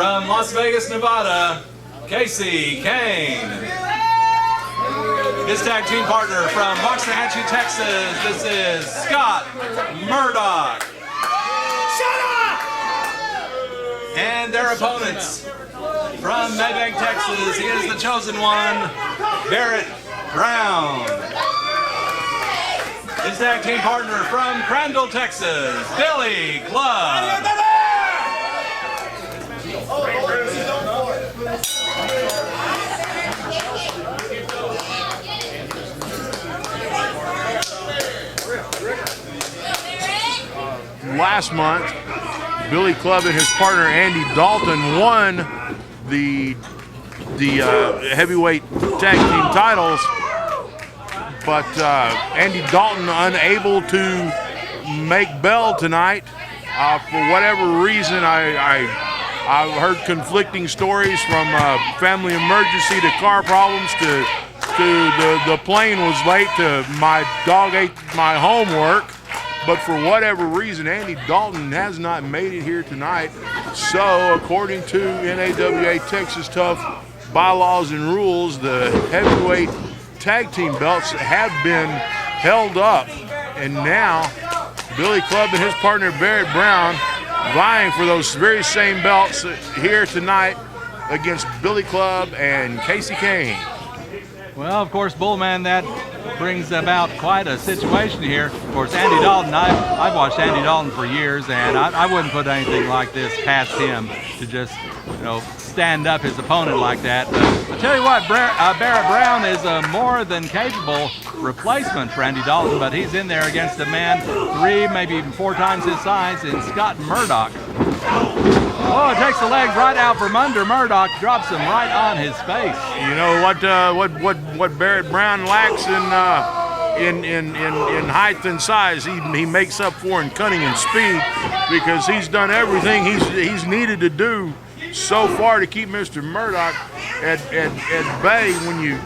from Las Vegas, Nevada, Casey Kane. His tag team partner from Waxahachie, Texas, this is Scott Murdoch. Shut up! And their opponents from Maybank, Texas, he is the chosen one, Barrett Brown. His tag team partner from Crandall, Texas, Billy Club. Last month, Billy Club and his partner Andy Dalton won the heavyweight tag team titles, but Andy Dalton unable to make bell tonight for whatever reason. I heard conflicting stories from family emergency to car problems to the plane was late to my dog ate my homework. But for whatever reason, Andy Dalton has not made it here tonight. So according to NAWA Texas Tough bylaws and rules, the heavyweight tag team belts have been held up. And now Billy Club and his partner Barrett Brown vying for those very same belts here tonight against Billy Club and Casey Kane. Well, of course, Bullman, that brings about quite a situation here. Of course, Andy Dalton, I've watched Andy Dalton for years, and I wouldn't put anything like this past him to just, stand up his opponent like that. But I tell you what, Barrett Brown is a more than capable replacement for Andy Dalton, but he's in there against a man 3, maybe even 4 times his size in Scott Murdoch. Oh, it takes the legs right out from under Murdoch, drops him right on his face. You know what Barrett Brown lacks in height and size, he makes up for in cunning and speed, because he's done everything he's needed to do so far to keep Mr. Murdoch at bay. When you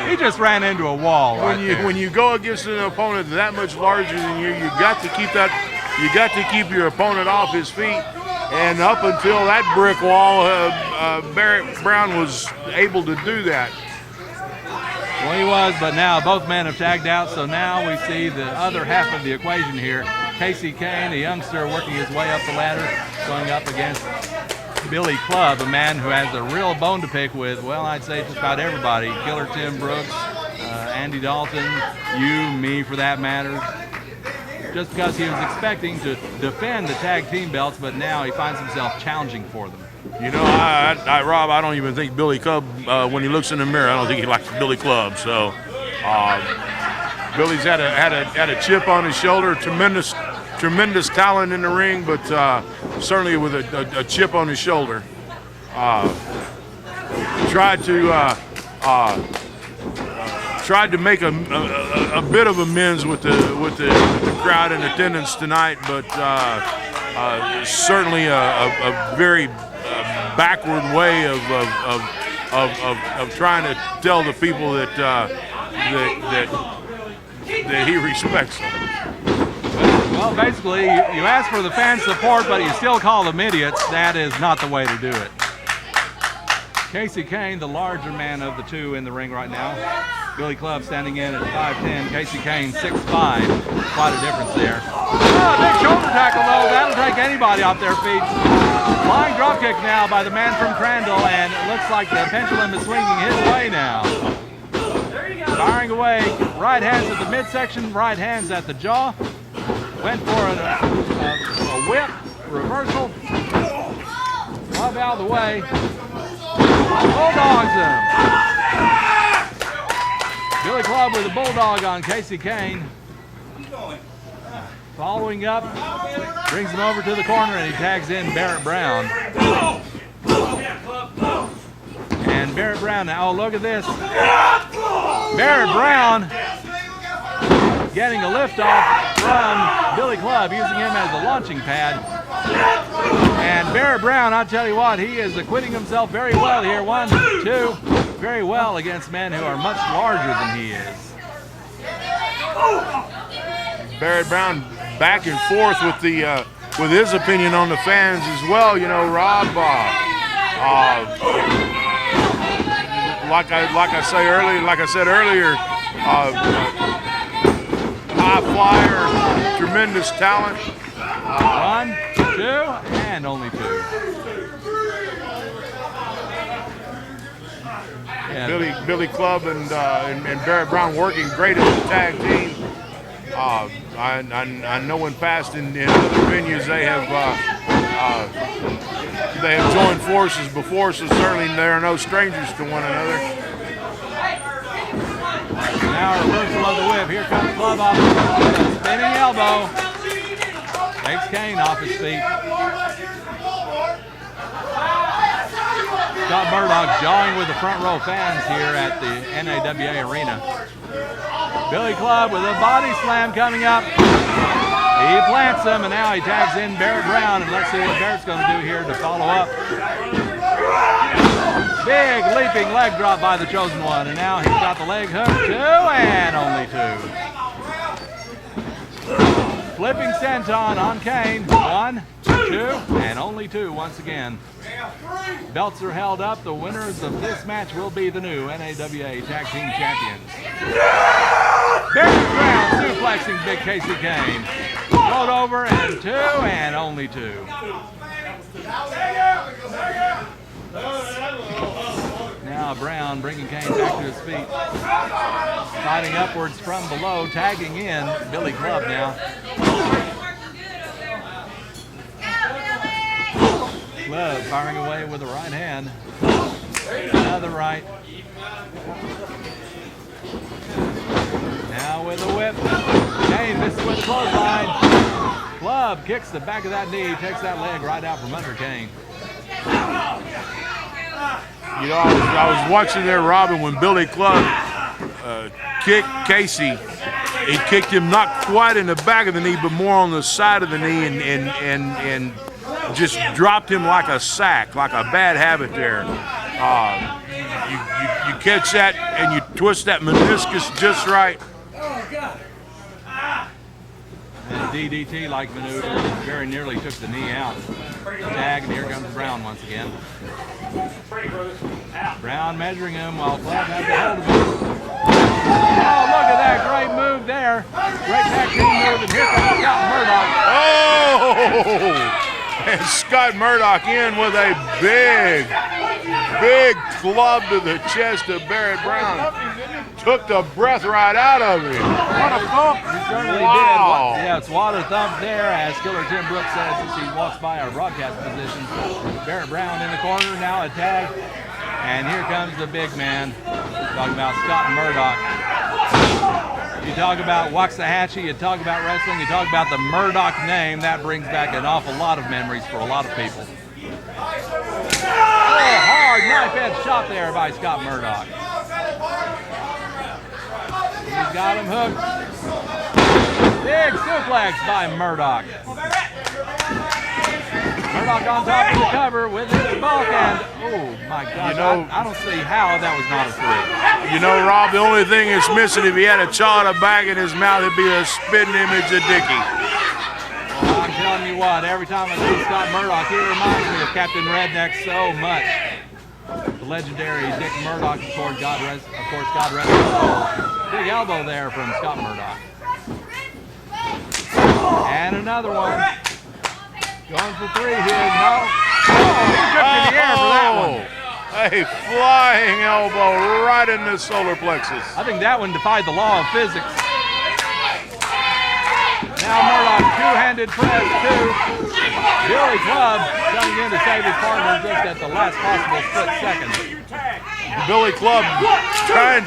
he just ran into a wall when you go against an opponent that much larger than you got to keep that. You got to keep your opponent off his feet, and up until that brick wall, Barrett Brown was able to do that. Well, he was, but now both men have tagged out, so now we see the other half of the equation here. Casey Kane, a youngster working his way up the ladder, going up against Billy Club, a man who has a real bone to pick with, well, I'd say just about everybody. Killer Tim Brooks, Andy Dalton, you, me for that matter. Just because he was expecting to defend the tag team belts, but now he finds himself challenging for them. You know, Rob, I don't even think Billy Club, when he looks in the mirror, I don't think he likes Billy Club. So Billy's had a chip on his shoulder, tremendous talent in the ring, but certainly with a chip on his shoulder. Tried to make a bit of amends with the crowd in attendance tonight, but certainly a very backward way of trying to tell the people that he respects them. Well, basically, you ask for the fan support, but you still call them idiots. That is not the way to do it. Casey Kane, the larger man of the two in the ring right now. Billy Club standing in at 5'10", Casey Kane 6'5". Quite a difference there. Oh, big shoulder tackle though, that'll take anybody off their feet. Flying drop kick now by the man from Crandall, and it looks like the pendulum is swinging his way now. Firing away, right hands at the midsection, right hands at the jaw. Went for a whip, reversal. Club out of the way. Bulldogs him. Billy Club with a bulldog on Casey Kane. Following up, brings him over to the corner, and he tags in Barrett Brown. And Barrett Brown now, oh, look at this. Barrett Brown getting a lift off from Billy Club, using him as a launching pad. And Barrett Brown, I'll tell you what, he is acquitting himself very well here. 1, 2, very well against men who are much larger than he is. Barrett Brown back and forth with with his opinion on the fans as well. You know, Rob, like I said earlier, high flyer, tremendous talent. 1, 2, and only 2. And Billy Club and Barrett Brown working great as a tag team. I know in past in other venues they have joined forces before, so certainly they are no strangers to one another. Now a reversal of the whip. Here comes Club off with a spinning elbow. Takes Kane off his feet. Scott Murdoch jawing with the front row fans here at the NAWA Arena. Billy Club with a body slam coming up. He plants him, and now he tags in Barrett Brown, and let's see what Barrett's going to do here to follow up. Big leaping leg drop by the Chosen One, and now he's got the leg hook, 2 and only 2. Flipping senton on Kane, 1, 2, and only 2 once again. Belts are held up. The winners of this match will be the new NAWA Tag Team Champions. Barrett Brown suplexing Big Casey Kane. Float over, and 2 and only 2. Now Brown bringing Kane back to his feet. Fighting upwards from below, tagging in Billy Club now. Club firing away with the right hand. Another right. Now with a whip. Kane misses with a clothesline. Club kicks the back of that knee, takes that leg right out from under Kane. You know, I was watching there, Robin, when Billy Club kicked Casey. He kicked him not quite in the back of the knee, but more on the side of the knee, and just dropped him like a sack, like a bad habit there. You catch that and you twist that meniscus just right. And a DDT-like maneuver very nearly took the knee out. Tag, and here comes Brown once again. Brown measuring him while Club has the hold of him. Oh, look at that great move there. Great tag team move, and here comes Scott Murdoch. Oh! And Scott Murdoch in with a big club to the chest of Barrett Brown. Took the breath right out of him. What a thump. He certainly Wow. did. Yeah, it's water thump there, as Killer Tim Brooks says as he walks by our broadcast position. Barrett Brown in the corner, now a tag. And here comes the big man. Talking about Scott Murdoch. You talk about Waxahachie, you talk about wrestling, you talk about the Murdoch name, that brings back an awful lot of memories for a lot of people. Oh, hard knife-edge shot there by Scott Murdoch. He's got him hooked. Big suplex by Murdoch. Murdoch on top of the cover with his bulk, and oh my gosh, You know, I don't see how that was not a 3. You know, Rob, the only thing it's missing, if he had a chaw and a bag in his mouth, it'd be a spitting image of Dickie. Well, I'm telling you what, every time I see Scott Murdoch, he reminds me of Captain Redneck so much. The legendary Dick Murdoch, of course, God rest his soul. Big elbow there from Scott Murdoch. And another one. Going for 3 here. No. Oh, he took to the air for that one. A flying elbow right in the solar plexus. I think that one defied the law of physics. Now Murdoch, two-handed press, 2. Billy Club coming in to save his partner just at the last possible split second. Billy Club trying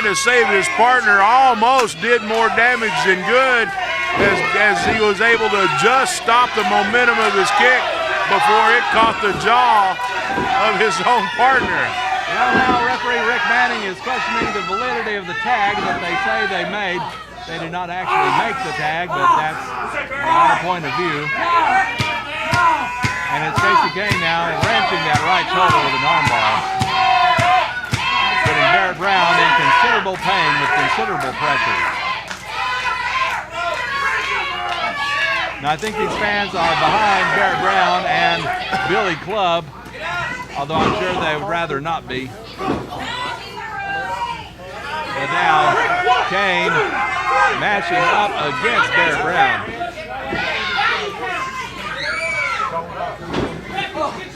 to save his partner, almost did more damage than good as he was able to just stop the momentum of his kick before it caught the jaw of his own partner. Well, now referee Rick Manning is questioning the validity of the tag that they say they made. They did not actually make the tag, but that's our point of view. And it's Casey Kane now wrenching that right shoulder with an armbar. Putting Barrett Brown in considerable pain with considerable pressure. Now I think these fans are behind Barrett Brown and Billy Club, although I'm sure they would rather not be. But now Kane matching up against Barrett Brown.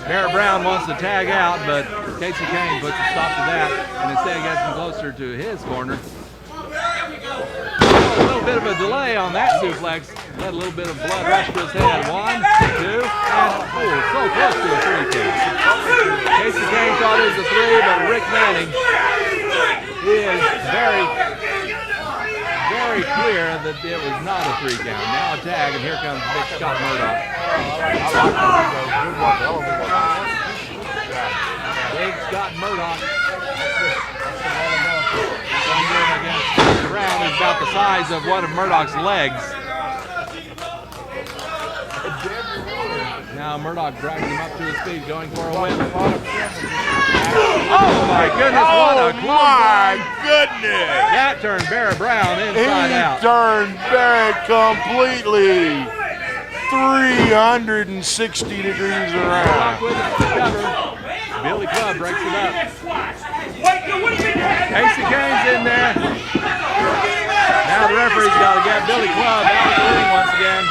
Barrett Brown wants to tag out, but Casey Kane puts a stop to that, and instead gets him closer to his corner. A little bit of a delay on that suplex. Let a little bit of blood rush to his head. 1, 2, and so close to a 3 count. Casey Kane thought it was a 3, but Rick Manning is very clear that it was not a 3 count. Now a tag, and here comes Big Scott Murdoch. Big Scott Murdoch. Against Brown is about the size of one of Murdoch's legs. Now Murdoch drags him up to his feet, going for a win. Oh my goodness, what a my clothesline. goodness! That turned Barrett Brown inside He out. turned Barrett completely 360 degrees Murdoch around. with it to cover. Billy Club breaks it up. Casey Kane's in there. Now the referee's got to get Billy Club out of the ring once again.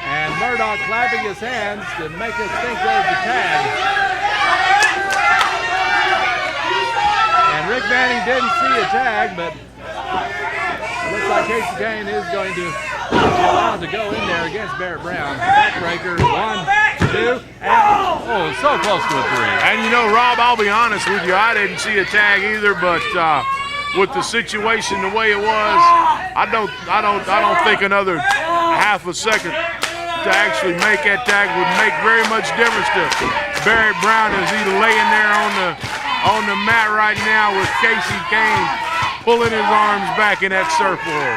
And Murdoch clapping his hands to make us think there's a tag. And Rick Manning didn't see a tag, but it looks like Casey Kane is going to be allowed to go in there against Barrett Brown. Backbreaker, 1, 2, and so close to a 3. And you know, Rob, I'll be honest with you, I didn't see a tag either, but with the situation the way it was, I don't think another half a second to actually make that tag would make very much difference to Barrett Brown as he's laying there on the mat right now with Casey Kane pulling his arms back in that surfboard.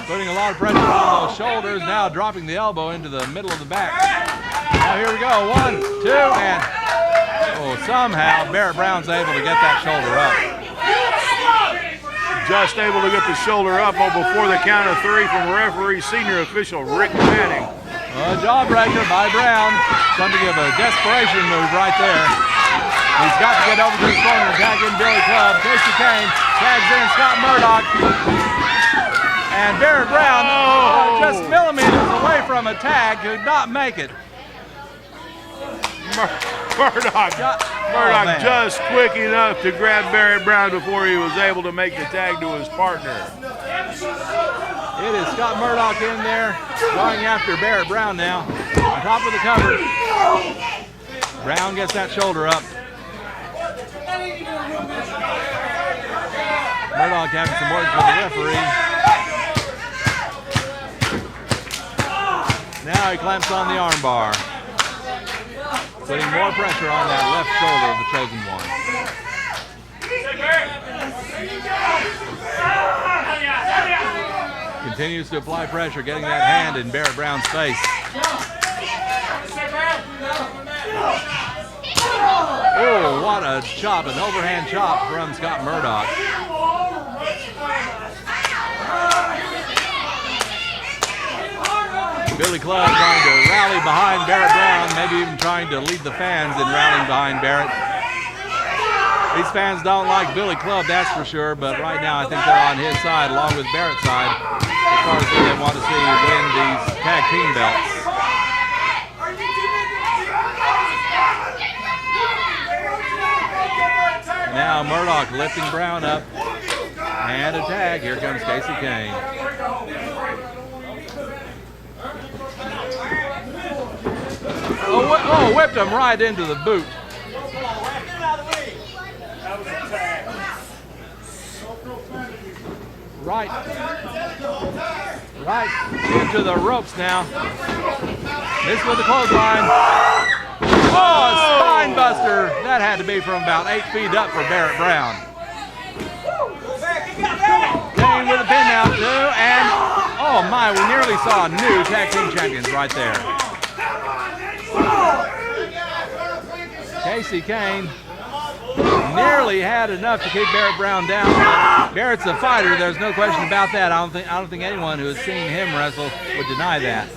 Putting a lot of pressure on those shoulders, now dropping the elbow into the middle of the back. Now here we go, 1, 2, and somehow Barrett Brown's able to get that shoulder up. Just able to get the shoulder up before the count of 3 from referee senior official Rick Manning. A jawbreaker by Brown. Something of a desperation move right there. He's got to get over to his corner and tag in Billy Club. Casey Kane tags in Scott Murdoch. And Barrett Brown, just millimeters away from a tag, could not make it. Murdoch just quick enough to grab Barrett Brown before he was able to make the tag to his partner. It is Scott Murdoch in there, going after Barrett Brown now. On top of the cover. Brown gets that shoulder up. Murdoch having some words with the referee. Now he clamps on the arm bar, putting more pressure on that left shoulder of the chosen one. Continues to apply pressure, getting that hand in Barrett Brown's face. Oh, what a chop, an overhand chop from Scott Murdoch. Billy Club trying to rally behind Barrett Brown, maybe even trying to lead the fans in rallying behind Barrett. These fans don't like Billy Club, that's for sure, but right now I think they're on his side along with Barrett's side as far as who they want to see win these tag team belts. Now Murdoch lifting Brown up, and a tag. Here comes Casey Kane. Oh, whipped him right into the boot. Right into the ropes now. This with the clothesline. Oh, a spine buster. That had to be from about 8 feet up for Barrett Brown. Kane with a pin out too, and oh my, we nearly saw new tag team champions right there. Casey Kane nearly had enough to keep Barrett Brown down. But Barrett's a fighter. There's no question about that. I don't think anyone who has seen him wrestle would deny that.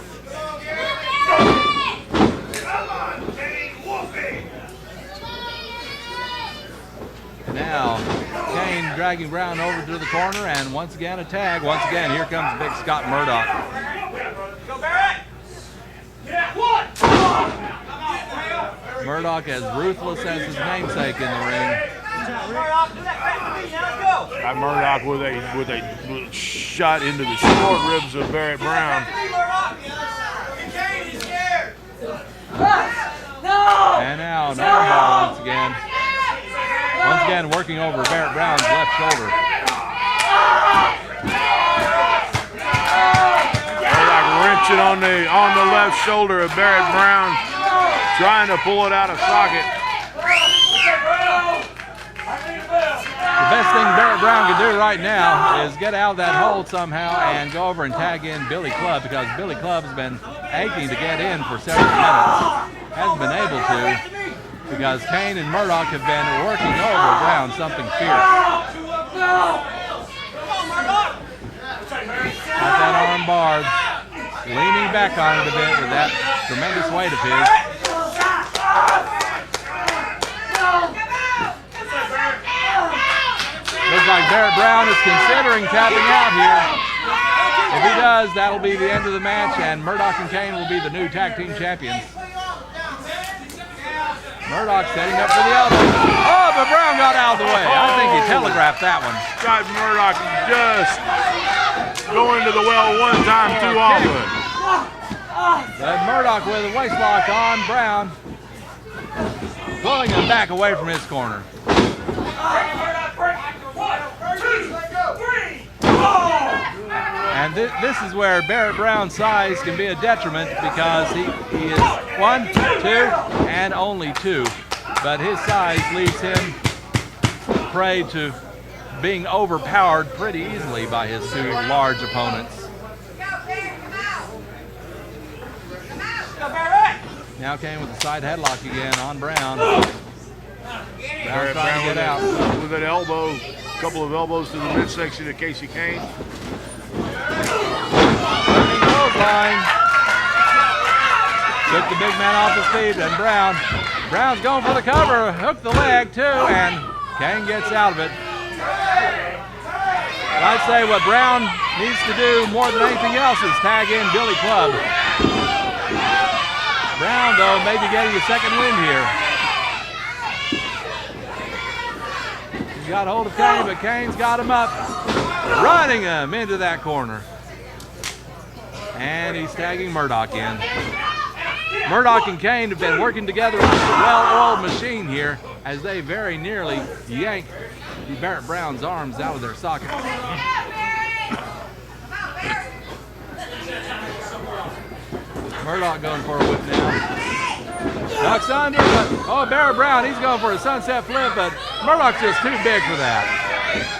And now Kane dragging Brown over to the corner, and once again a tag. Once again, here comes big Scott Murdoch. Go, Barrett! Murdoch as ruthless as his namesake in the ring. Got Murdoch with a shot into the short ribs of Barrett Brown. And now an armbar once again. Once again working over Barrett Brown's left shoulder. Murdoch wrenching on the left shoulder of Barrett Brown, trying to pull it out of socket. The best thing Barrett Brown can do right now is get out of that hold somehow and go over and tag in Billy Clubb, because Billy Clubb has been aching to get in for several minutes. Hasn't been able to, because Kane and Murdoch have been working over Brown something fierce. Got that arm barred, leaning back on it a bit with that tremendous weight of his. Looks like Barrett Brown is considering tapping out here. If he does, that'll be the end of the match, and Murdoch and Kane will be the new tag team champions. Murdoch setting up for the elbow. Oh, but Brown got out of the way. I think he telegraphed that one. Scott Murdoch just going to the well one time too often. But Murdoch with a waist lock on Brown, pulling him back away from his corner. And this is where Barrett Brown's size can be a detriment, because he is 1, 2, and only 2. But his size leaves him prey to being overpowered pretty easily by his 2 large opponents. Now Kane with the side headlock again on Brown. Brown's trying to get out. With an elbow, a couple of elbows to the midsection of Casey Kane. Clothesline. Took the big man off his feet, and Brown's going for the cover, hooked the leg too, and Kane gets out of it. I'd say what Brown needs to do more than anything else is tag in Billy Clubb. Brown, though, may be getting a second win here. He's got hold of Kane, but Kane's got him up, running him into that corner. And he's tagging Murdoch in. Murdoch and Kane have been working together like a well-oiled machine here, as they very nearly yank Barrett Brown's arms out of their sockets. Murdoch going for a whip now. Ducks under, but Barrett Brown, he's going for a sunset flip, but Murdoch's just too big for that.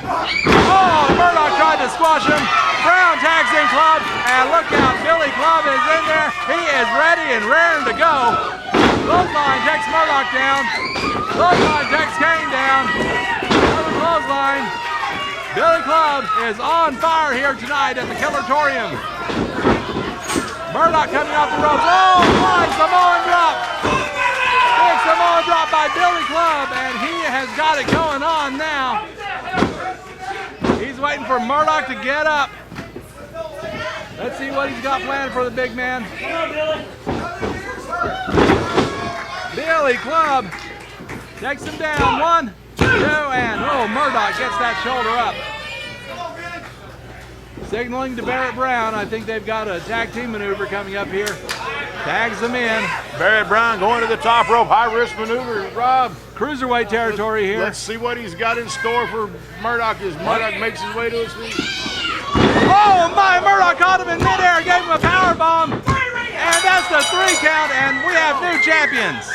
Oh, Murdoch tried to squash him. Brown tags in Clubb, and look out, Billy Clubb is in there. He is ready and raring to go. Clothesline takes Murdoch down. Clothesline takes Kane down. Another clothesline. Billy Clubb is on fire here tonight at the Killer-torium. Murdoch coming off the ropes. Oh, flying Samoan drop. Big Samoan drop by Billy Clubb, and he has got it going on now. He's waiting for Murdoch to get up. Let's see what he's got planned for the big man. Billy Clubb takes him down. 1, 2, and Murdoch gets that shoulder up. Signaling to Barrett Brown. I think they've got a tag team maneuver coming up here. Tags them in. Barrett Brown going to the top rope, high risk maneuver. Rob, Cruiserweight territory here. let's see what he's got in store for Murdoch as Murdoch makes his way to his feet. Oh my, Murdoch caught him in midair, gave him a power bomb. And that's the 3 count, and we have new champions.